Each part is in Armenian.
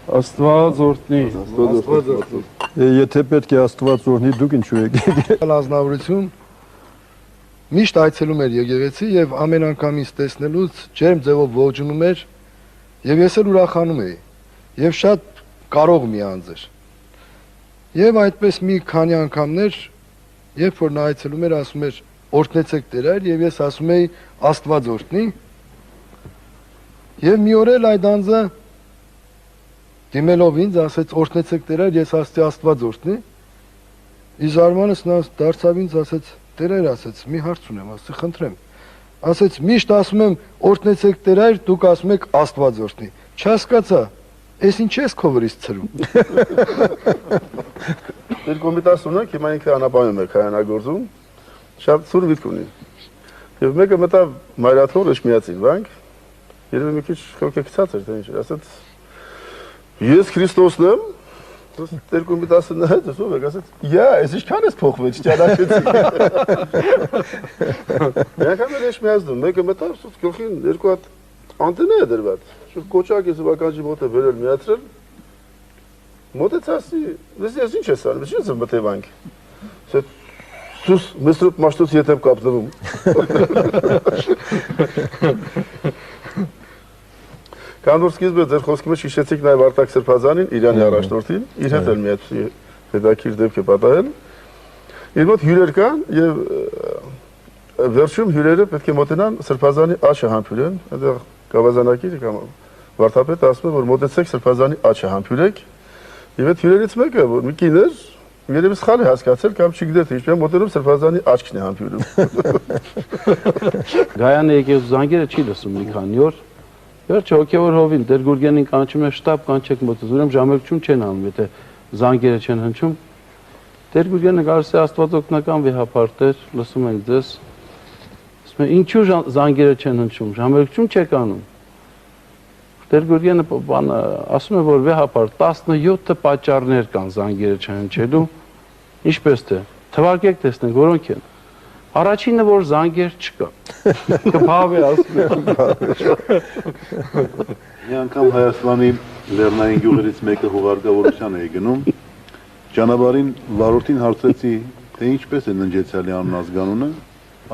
Աստված օրհնի։ Եթե պետք է Աստված օրհնի, դուք ինչու եք եկել։ Ազնվորություն միշտ այցելում էր եկեղեցի եւ ամեն անգամ ինձ տեսնելուց ջերմ ձևով ողջունում էր եւ ես էլ ուրախանում էի եւ շատ կարող մի անձ էր։ Եվ այդպես մի քանի անգամներ, երբ որ նա այցելում էր, ասում էր օրհնեցեք Տեր եւ ես ասում էի Աստված օրհնի։ Եվ մի օր էլ այդ անձը դիմելով ինձ ասեց օրհնեցեք Տեր, ես ասացի Աստված օրհնի։ Ի զարմանս նա դարձավ ինձ ասեց Տեր ասեց մի հարց ունեմ, ասեցի խնդրեմ։ Ասեց միշտ ասում եմ օրհնեցեք Տեր, դուք ասում եք Աստված օրհնի։ Չհասկացա, ես ինչ ես քո վրից ցրում։ Երկու միտաս ունենք, հիմա ինքը անապայում է քայանագործում, շատ ցուրտ միտք ունի։ Եվ մեկը մտավ մայրաթորը շմիացին բանկ, երևի մի քիչ խոքեկցած էր, թե ինչ էր, ասեց ես Քրիստոսն եմ, երկու միտասը նայեց, ով եք, ասեց, ես ինչքան ես փոխվել, չճանաչեցի։ Միանգամ էլ ես միացնում, մեկը մտավ, սուտ գլխին երկու հատ անտենա է դրված, շուտ կոճակ ես վականջի մոտ է վերել միացրել, մոտեց ասի, ես ինչ ես անում, ես ինչ եմ մտևանք, սուս մեսրոտ մաշտոց ետ եմ կապնվում։ Քան որ սկիզբը ձեր խոսքի մեջ հիշեցիք նաև Արտակ Սրբազանին, Իրանի առաջնորդին, իր հետ էլ մի հետաքրքիր դեպք է պատահել։ Իր մոտ հյուրեր կան եւ վերջում հյուրերը պետք է մոտենան Սրբազանի աչքը համբուրեն, այդտեղ գավազանակիր կամ վարդապետը ասում է, որ մոտեցեք Սրբազանի աչքը համբուրեք, եւ այդ հյուրերից մեկը, որ մի կին էր, երևի սխալ է հասկացել կամ չգիտեր թե ինչպես մոտենում Սրբազանի աչքն է համբուրում։ Գայանը եկեղեցու զանգերը չի լսում մի քանի օր։ Վերջը հոգևոր հովին Տեր Գուրգենին կանչում է շտապ կանչեք մոտից, ուրեմն ժամերություն չեն անում, եթե զանգերը չեն հնչում։ Տեր Գուրգենը գալիս է Աստված օգնական վեհապարտեր, լսում ենք ձեզ։ Ասում է ինչու զանգերը չեն հնչում, ժամերություն չեք անում։ Տեր Գուրգենը ասում է, որ վեհապարտ 17 պատճառներ կան զանգերը չհնչելու, ինչպես թե թվարկեք տեսնենք որոնք են։ Առաջինը որ զանգեր չկա։ Կփավ է ասում։ Մի անգամ Հայաստանի լեռնային գյուղերից մեկը հուղարկավորության է գնում, ճանապարհին վարորդին հարցրեցի, թե ինչպես է ննջեցյալի անունազգանունը,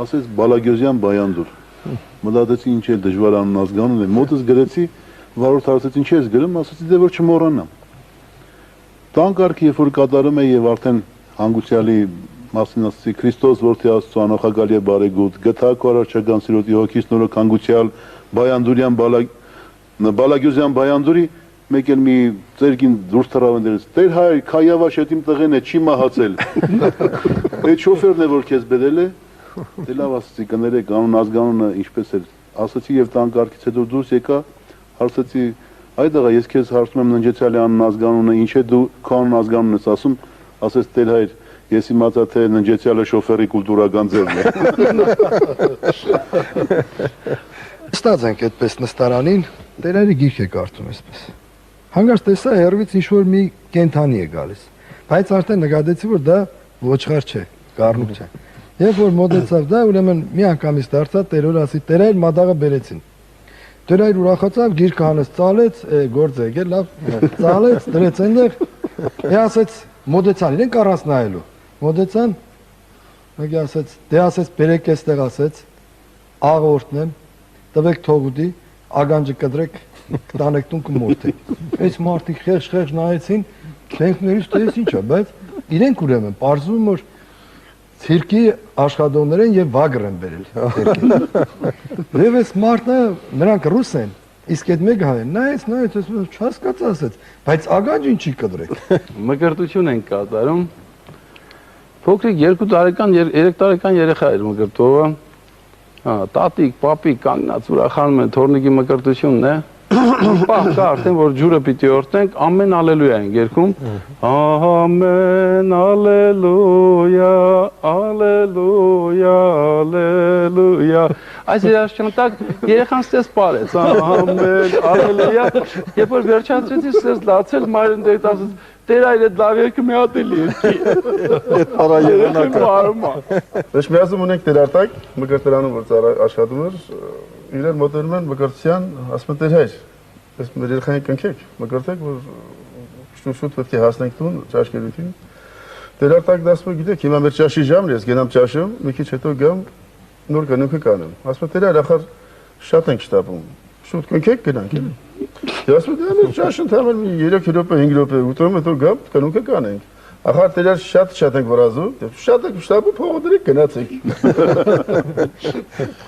ասեց Բալագյոզյան Բայանդուր։ Մտածեցի ինչ է դժվար անունազգանուն է, մոտս գրեցի, վարորդ հարցրեց ինչ ես գրում, ասեցի դե որ չմոռանամ։ Տանկարքը երբ որ կատարում է եւ արդեն հանգուցյալի մասին ասեցի Քրիստոս որդի Աստծո անոխագալի է բարեգութ, գթակ արարչական սիրոտի հոգիս նորոք հանգուցյալ Բայանդուրյան Բալագյոզյան Բայանդուրի մեկ էլ մի ծերգին դուրս թռավ ընդերից Տեր հայր քայավաշ այդ իմ տղեն է չի մահացել։ Այդ շոֆերն է որ քեզ բերել է։ Դե լավ ասեցի կներեք անուն ազգանունը ինչպես էր։ Ասեցի եւ տանկարկից հետո դուրս եկա, հարցեցի այ դղա ես քեզ հարցնում եմ ննջեցյալի անուն ազգանունը ինչ է դու քո անուն ազգանունն ես ասում, ասեց Տեր հայր ես իմացա թե ննջեցյալը շոֆերի կուլտուրական ձևն է։ Ստած ենք այդպես նստարանին, Տերերի գիրք է կարդում այսպես։ Հանկարծ տեսա հեռվից ինչ-որ մի կենդանի է գալիս, բայց արդեն նկատեցի, որ դա ոչխար չէ, կառնուկ չէ։ Երբ որ մոտեցավ դա, ուրեմն մի անգամից դարձա Տերոր ասի, Տերեր մադաղը բերեցին։ Տերայր ուրախացավ, գիրքը հանեց, ծալեց, գործ է եկել, լավ, ծալեց, դրեց այնտեղ, ասեց մոտեցան, իրենք առանց նայելու։ Մոտեցան, մեկը ասեց, դե ասեց, բերեք էստեղ ասեց, աղ օրհնեմ, տվեք թողուտի, ագանջը կտրեք, տանեք տուն կմորթեք։ Այս մարդիկ խեղճ նայեցին, մենք տես ինչ է, բայց իրենք ուրեմն պարզվում որ ցիրկի աշխատողներ են եւ վագր են բերել։ Եվ այս մարդը նրանք ռուս են, իսկ այդ մեկը հայ է, նայեց, չհասկացա ասեց, բայց ագանջ ինչի կտրեք։ Մկրտություն են կատարում։ Փոքրիկ 2 տարեկան, 3 տարեկան երեխա էր մկրտողը։ Տատիկ, պապիկ կանգնած ուրախանում են թորնիկի մկրտությունն է։ Պահ կա արդեն որ ջուրը պիտի օրհնենք, ամեն ալելույա են երգում։ Ամեն ալելույա, ալելույա, ալելույա։ Այս երաժշտակ երեխան ստես պարեց, ամեն ալելույա։ Երբ որ վերջացրեցի ստես լացել, մայրն դեպ ասեց Տեր այր այդ լավ երկը մի հատ էլի երկի։ Այդ արա եղանակը։ Ոչ միասում ունենք Տեր Արտակ, մկրտարանում որ աշխատում էր, իրեն մոտենում են մկրտության, ասում են Տեր հայր, Ես մեր երեխային կնքեք, մկրտեք, որ շուտ պետք է հասնենք տուն, ճաշկերություն։ Դերարտակ դասը գիտեք, հիմա մեր ճաշի ժամն է, ես գնամ ճաշում, մի քիչ հետո գամ նոր կնունքը կանեմ։ Ասում եմ, դերար ախր շատ ենք շտապում։ Շուտ կնքեք գնանք, էլի։ Ես ասում եմ, դե ճաշ ընդհանրապես մի 3 րոպե, 5 րոպե ուտում հետո գամ կնունքը կանենք։ Ախր դերար շատ ենք վրազում, շատ եք շտապում, փողը դրեք գնացեք։